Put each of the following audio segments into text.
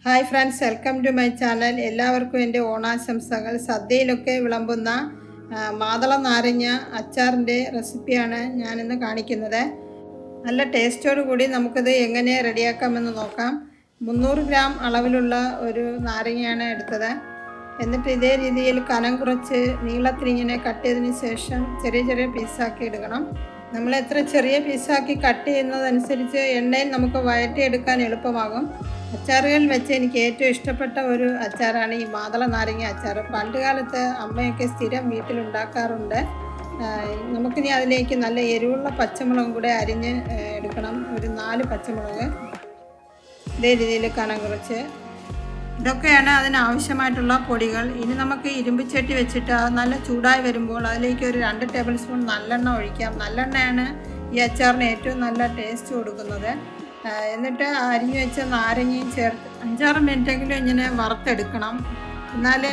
Hi friends, welcome to my channel. എല്ലാവർക്കും എൻ്റെ ഓണാശംസകൾ. സദ്യയിലൊക്കെ വിളമ്പുന്ന മാതള നാരങ്ങ അച്ചാറിൻ്റെ റെസിപ്പിയാണ് ഞാനിന്ന് കാണിക്കുന്നത്. നല്ല ടേസ്റ്റോടു കൂടി നമുക്കത് എങ്ങനെ റെഡിയാക്കാമെന്ന് നോക്കാം. 300 ഗ്രാം അളവിലുള്ള ഒരു നാരങ്ങയാണ് എടുത്തത്. എന്നിട്ട് ഇതേ രീതിയിൽ കനം കുറച്ച് നീളത്തിലിങ്ങനെ കട്ട് ചെയ്തതിന് ശേഷം ചെറിയ ചെറിയ പീസാക്കി എടുക്കണം. നമ്മൾ എത്ര ചെറിയ പീസാക്കി കട്ട് ചെയ്യുന്നതനുസരിച്ച് എണ്ണയിൽ നമുക്ക് വഴറ്റിയെടുക്കാൻ എളുപ്പമാകും. അച്ചാറുകളിൽ വെച്ച് എനിക്ക് ഏറ്റവും ഇഷ്ടപ്പെട്ട ഒരു അച്ചാറാണ് ഈ മാതള നാരങ്ങ അച്ചാർ. പണ്ട് കാലത്ത് അമ്മയൊക്കെ സ്ഥിരം വീട്ടിലുണ്ടാക്കാറുണ്ട്. നമുക്കിനി അതിലേക്ക് നല്ല എരിവുള്ള പച്ചമുളകും കൂടെ അരിഞ്ഞ് എടുക്കണം. ഒരു 4 പച്ചമുളക് ഇതേ രീതിയിൽ കനം കുറച്ച്. ഇതൊക്കെയാണ് അതിനാവശ്യമായിട്ടുള്ള പൊടികൾ. ഇനി നമുക്ക് ഇരുമ്പിച്ചട്ടി വെച്ചിട്ട് നല്ല ചൂടായി വരുമ്പോൾ അതിലേക്ക് ഒരു 2 ടേബിൾ സ്പൂൺ നല്ലെണ്ണ ഒഴിക്കാം. നല്ലെണ്ണയാണ് ഈ അച്ചാറിന് ഏറ്റവും നല്ല ടേസ്റ്റ് കൊടുക്കുന്നത്. എന്നിട്ട് അരിഞ്ഞു വെച്ച നാരങ്ങയും ചേർത്ത് 5-6 മിനിറ്റെങ്കിലും ഇങ്ങനെ വറുത്തെടുക്കണം. എന്നാലേ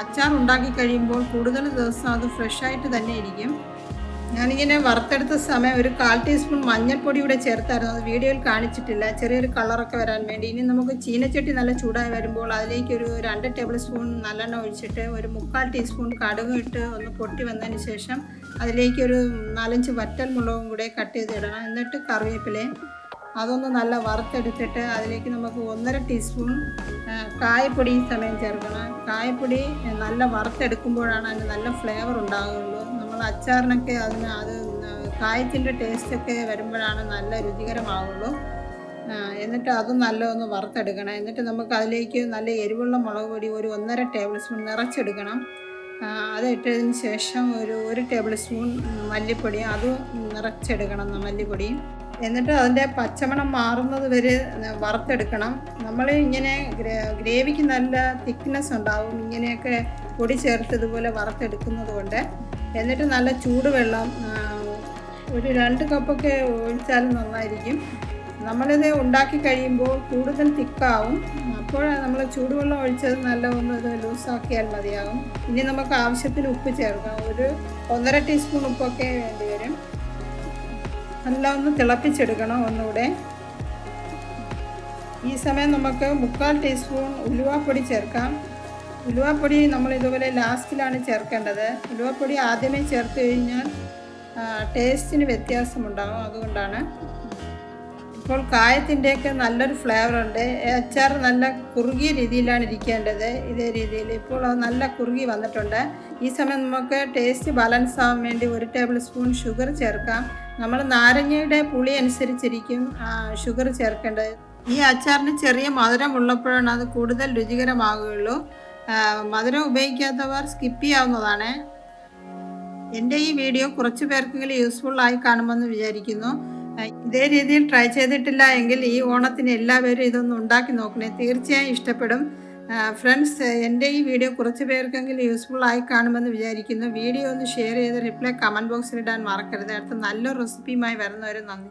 അച്ചാർ ഉണ്ടാക്കി കഴിയുമ്പോൾ കൂടുതൽ ദിവസം അത് ഫ്രഷായിട്ട് തന്നെ ഇരിക്കും. ഞാനിങ്ങനെ വറുത്തെടുത്ത സമയം ഒരു 1/4 ടീസ്പൂൺ മഞ്ഞൾപ്പൊടി കൂടെ ചേർത്തായിരുന്നു. അത് വീഡിയോയിൽ കാണിച്ചിട്ടില്ല, ചെറിയൊരു കളറൊക്കെ വരാൻ വേണ്ടി. ഇനി നമുക്ക് ചീനച്ചട്ടി നല്ല ചൂടായി വരുമ്പോൾ അതിലേക്ക് ഒരു 2 ടേബിൾ സ്പൂൺ നല്ലെണ്ണ ഒഴിച്ചിട്ട് ഒരു 3/4 ടീസ്പൂൺ കടുക് ഇട്ട് ഒന്ന് പൊട്ടി വന്നതിന് ശേഷം അതിലേക്ക് ഒരു 4-5 വറ്റൽ മുളകും കൂടെ കട്ട് ചെയ്തിടണം. എന്നിട്ട് കറിവേപ്പിലയും അതൊന്ന് നല്ല വറുത്തെടുത്തിട്ട് അതിലേക്ക് നമുക്ക് 1.5 ടീസ്പൂൺ കായപ്പൊടി ഈ സമയം ചേർക്കണം. കായപ്പൊടി നല്ല വറുത്തെടുക്കുമ്പോഴാണ് അതിന് നല്ല ഫ്ലേവർ ഉണ്ടാകുള്ളൂ. നമ്മൾ അച്ചാറിനൊക്കെ അത് കായത്തിൻ്റെ ടേസ്റ്റൊക്കെ വരുമ്പോഴാണ് നല്ല രുചികരമാകുള്ളൂ. എന്നിട്ട് അതും നല്ലതൊന്ന് വറുത്തെടുക്കണം. എന്നിട്ട് നമുക്ക് അതിലേക്ക് നല്ല എരിവുള്ള മുളക് പൊടി ഒരു 1.5 ടേബിൾ സ്പൂൺ നിറച്ചെടുക്കണം. അത് ഇട്ടതിന് ശേഷം ഒരു ടേബിൾ സ്പൂൺ മല്ലിപ്പൊടി അതും നിറച്ചെടുക്കണം, മല്ലിപ്പൊടിയും. എന്നിട്ട് അതിൻ്റെ പച്ചമണം മാറുന്നത് വരെ വറുത്തെടുക്കണം. നമ്മൾ ഇങ്ങനെ ഗ്രേവിക്ക് നല്ല തിക്നെസ് ഉണ്ടാവും ഇങ്ങനെയൊക്കെ പൊടി ചേർത്ത് ഇതുപോലെ വറുത്തെടുക്കുന്നത് കൊണ്ട്. എന്നിട്ട് നല്ല ചൂടുവെള്ളം ഒരു 2 കപ്പൊക്കെ ഒഴിച്ചാലും നന്നായിരിക്കും. നമ്മളിത് ഉണ്ടാക്കി കഴിയുമ്പോൾ കൂടുതൽ തിക്കാവും. അപ്പോൾ നമ്മൾ ചൂടുവെള്ളം ഒഴിച്ചത് നല്ല ഒന്ന് ഇത് ലൂസാക്കിയാൽ മതിയാകും. ഇനി നമുക്ക് ആവശ്യത്തിന് ഉപ്പ് ചേർക്കാം. ഒരു 1.5 ടീസ്പൂൺ ഉപ്പൊക്കെ വേണ്ടി വരും. നല്ല ഒന്ന് തിളപ്പിച്ചെടുക്കണം ഒന്നുകൂടെ. ഈ സമയം നമുക്ക് 3/4 ടീസ്പൂൺ ഉലുവാപ്പൊടി ചേർക്കാം. ഉലുവാപ്പൊടി നമ്മൾ ഇതുപോലെ ലാസ്റ്റിലാണ് ചേർക്കേണ്ടത്. ഉലുവാപ്പൊടി ആദ്യമേ ചേർത്ത് കഴിഞ്ഞാൽ ടേസ്റ്റിന് വ്യത്യാസമുണ്ടാകും, അതുകൊണ്ടാണ്. ഇപ്പോൾ കായത്തിൻ്റെയൊക്കെ നല്ലൊരു ഫ്ലേവറുണ്ട്. അച്ചാർ നല്ല കുറുകിയ രീതിയിലാണ് ഇരിക്കേണ്ടത്, ഇതേ രീതിയിൽ. ഇപ്പോൾ അത് നല്ല കുറുകി വന്നിട്ടുണ്ട്. ഈ സമയം നമുക്ക് ടേസ്റ്റ് ബാലൻസ് ആവാൻ വേണ്ടി 1 ടേബിൾ സ്പൂൺ ഷുഗർ ചേർക്കാം. നമ്മൾ നാരങ്ങയുടെ പുളി അനുസരിച്ചിരിക്കും ഷുഗർ ചേർക്കേണ്ടത്. ഈ അച്ചാറിന് ചെറിയ മധുരം ഉള്ളപ്പോഴാണ് അത് കൂടുതൽ രുചികരമാകുകയുള്ളൂ. മധുരം ഉപയോഗിക്കാത്തവർ സ്കിപ്പ് ചെയ്യാവുന്നതാണ്. എൻ്റെ ഈ വീഡിയോ കുറച്ച് പേർക്കെങ്കിലും യൂസ്ഫുള്ളായി കാണുമെന്ന് വിചാരിക്കുന്നു. ഇതേ രീതിയിൽ ട്രൈ ചെയ്തിട്ടില്ല എങ്കിൽ ഈ ഓണത്തിന് എല്ലാവരും ഇതൊന്ന് ഉണ്ടാക്കി നോക്കണേ, തീർച്ചയായും ഇഷ്ടപ്പെടും. ഫ്രണ്ട്സ്, എൻ്റെ ഈ വീഡിയോ കുറച്ച് പേർക്കെങ്കിലും യൂസ്ഫുള്ളായി കാണുമെന്ന് വിചാരിക്കുന്നു. വീഡിയോ ഒന്ന് ഷെയർ ചെയ്ത് റിപ്ലൈ കമൻറ്റ് ബോക്സിൽ ഇടാൻ മറക്കരുത്. അടുത്ത നല്ലൊരു റെസിപ്പിയുമായി വരുന്നവരെ നന്ദി.